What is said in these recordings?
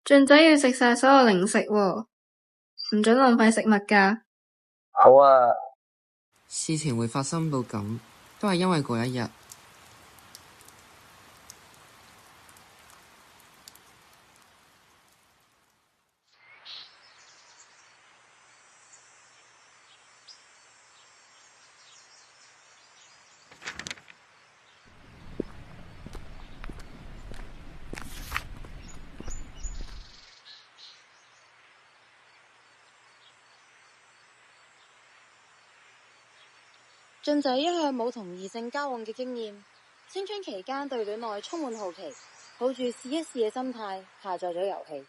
俊仔要食晒所有零食喎，唔准浪費食物㗎。好啊。事情會發生到咁，都係因為嗰一日。俊仔一向冇同異性交往嘅經驗，青春期間對戀愛充滿好奇，抱住試一試嘅心態下載咗遊戲。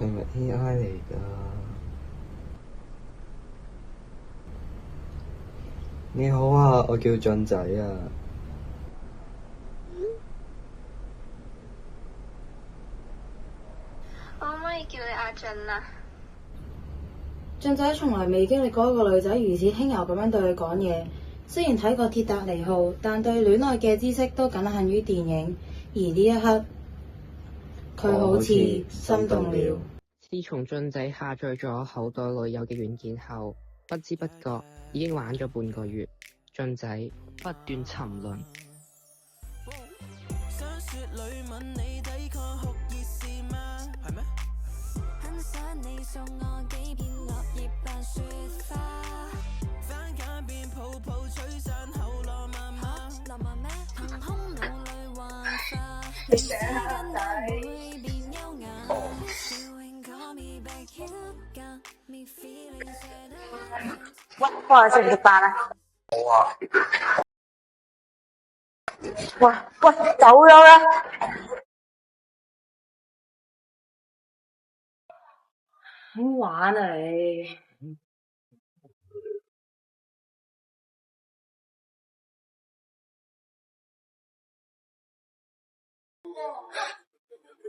係咪 AI 嚟㗎？你好啊，我叫俊仔啊。我可唔可以叫你阿俊啊？俊仔從來未經歷過一個女仔如此輕柔咁樣對佢講嘢。雖然睇過鐵達尼號，但對戀愛嘅知識都僅限於電影。而呢一刻，佢好似心動了。自從俊仔下載咗口袋女友嘅軟件後，不知不覺已經玩咗半個月。俊仔不斷沉淪。你醒下仔。喂，幫我食唔食飯啊？好啊。喂，走咗啦！好玩啊你！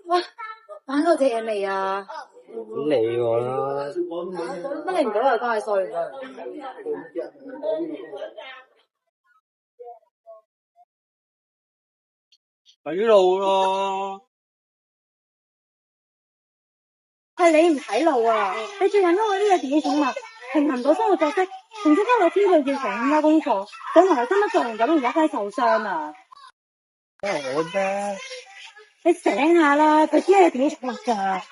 喂，玩到隻嘢未啊？理我啦。乜你唔俾我翻去衰㗎？睇路咯。係你唔睇路啊！你最近因為呢個自己寵物，平衡到生活作息，仲識得我知道要成5家功課，想同佢分得做人咁，而家真係受傷啊！我啫。你醒下啦，佢只係自己寵物咋。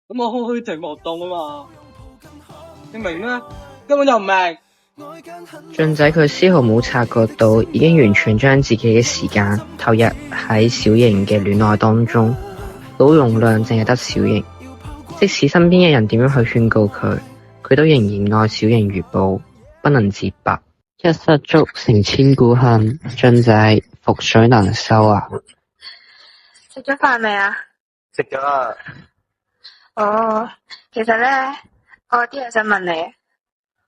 咁我空虛寂寞凍啊嘛，你明咩？根本就唔明。俊仔佢絲毫冇察覺到，已經完全將自己嘅時間投入喺小型嘅戀愛當中，腦容量淨係得小型。即使身邊嘅人點樣去勸告佢，佢都仍然愛小型如寶，不能自拔。一失足成千古恨，俊仔覆水難收啊！食咗飯未啊？食咗啦。哦，其實咧，我有啲嘢想問你。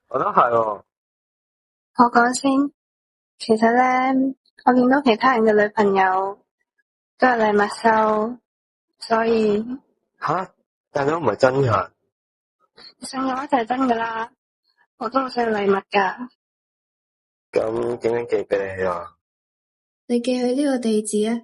我都係喎。我講先，其實咧，我見到其他人嘅女朋友都有禮物收，所以吓？但都唔係真㗎。你信嘅話就係真噶啦。我都好想要禮物噶。咁點樣寄俾你啊？你寄去呢個地址啊。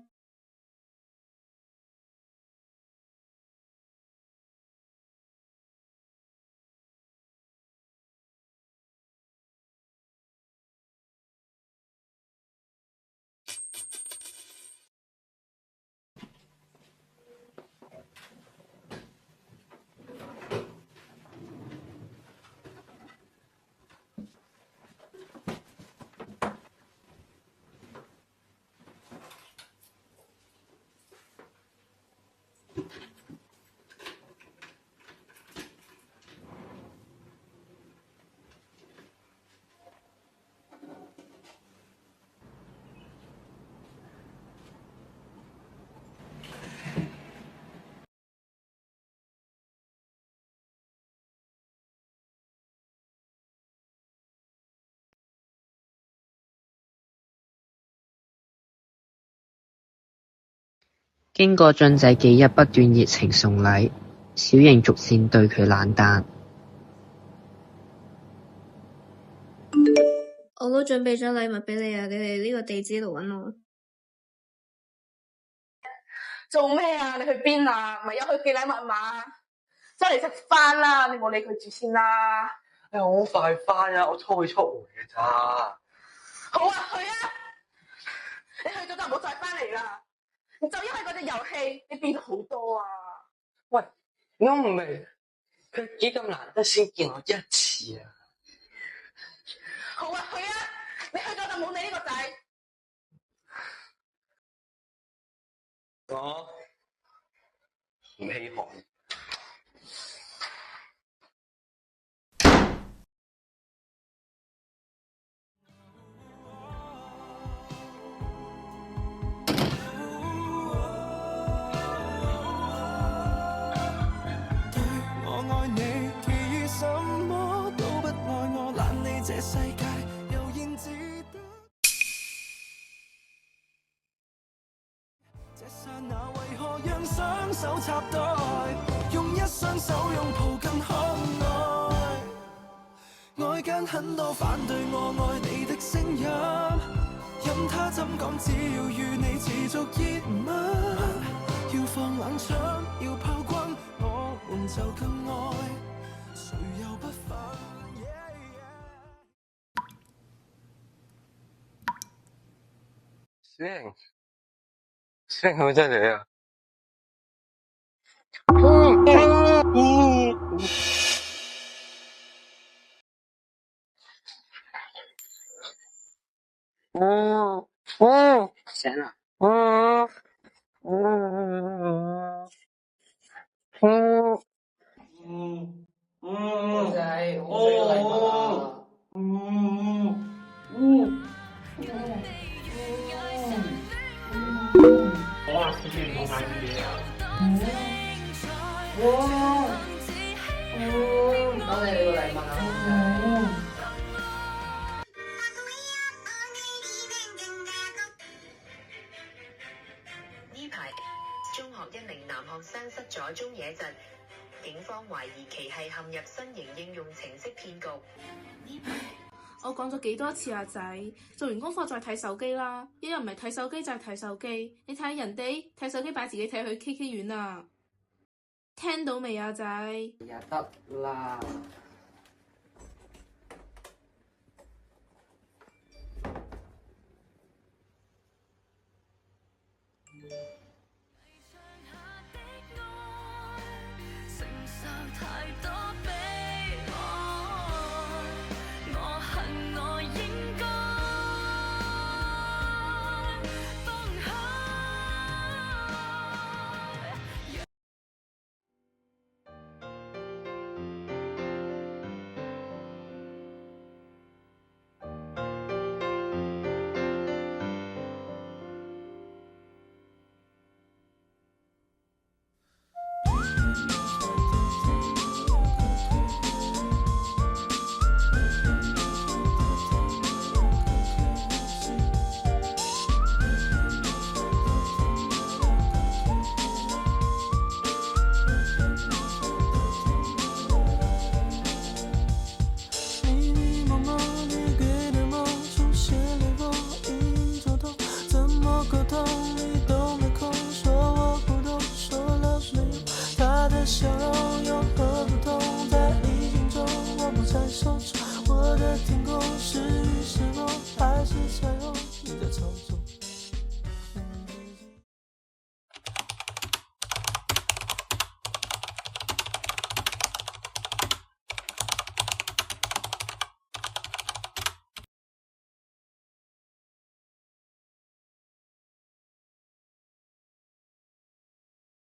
經過俊仔幾日不斷熱情送禮，小瑩逐漸對佢冷淡。我都準備咗禮物畀你啊，你嚟呢個地址度搵我。做咩啊？你去邊啊？咪有去寄禮物嘛？出嚟食飯啦！你冇理佢住先啦。哎呀，我好快返啊，我初回嘅咋。好啊，去啊！你去咗就唔好再返嚟啦。就因為嗰隻遊戲，你變咗好多啊！喂，我唔明，佢幾咁難得先見我一次啊！好啊，去啊！你去咗就冇你呢個仔。我唔稀罕。手插袋，用一雙手擁抱更可愛。外間很多反對我愛你的聲音，任他怎講，只要與你持續熱吻，要放冷槍，要炮轟，我們就更愛，誰又不忿小瑩，小瑩係咪真係你啊？醒啦！仔，我需要禮物啊！哇！小瑩好買啲嘢啊！多謝你個禮物啊！呢排中學一名男學生失咗蹤野疾，警方懷疑其係陷入新型應用程式騙局。我講咗幾多次啊仔，做完功課再睇手機啦，一日唔係睇手機就係睇手機。你睇下人哋睇手機擺自己睇去 KK 園啊，聽到未啊仔？呀得啦。想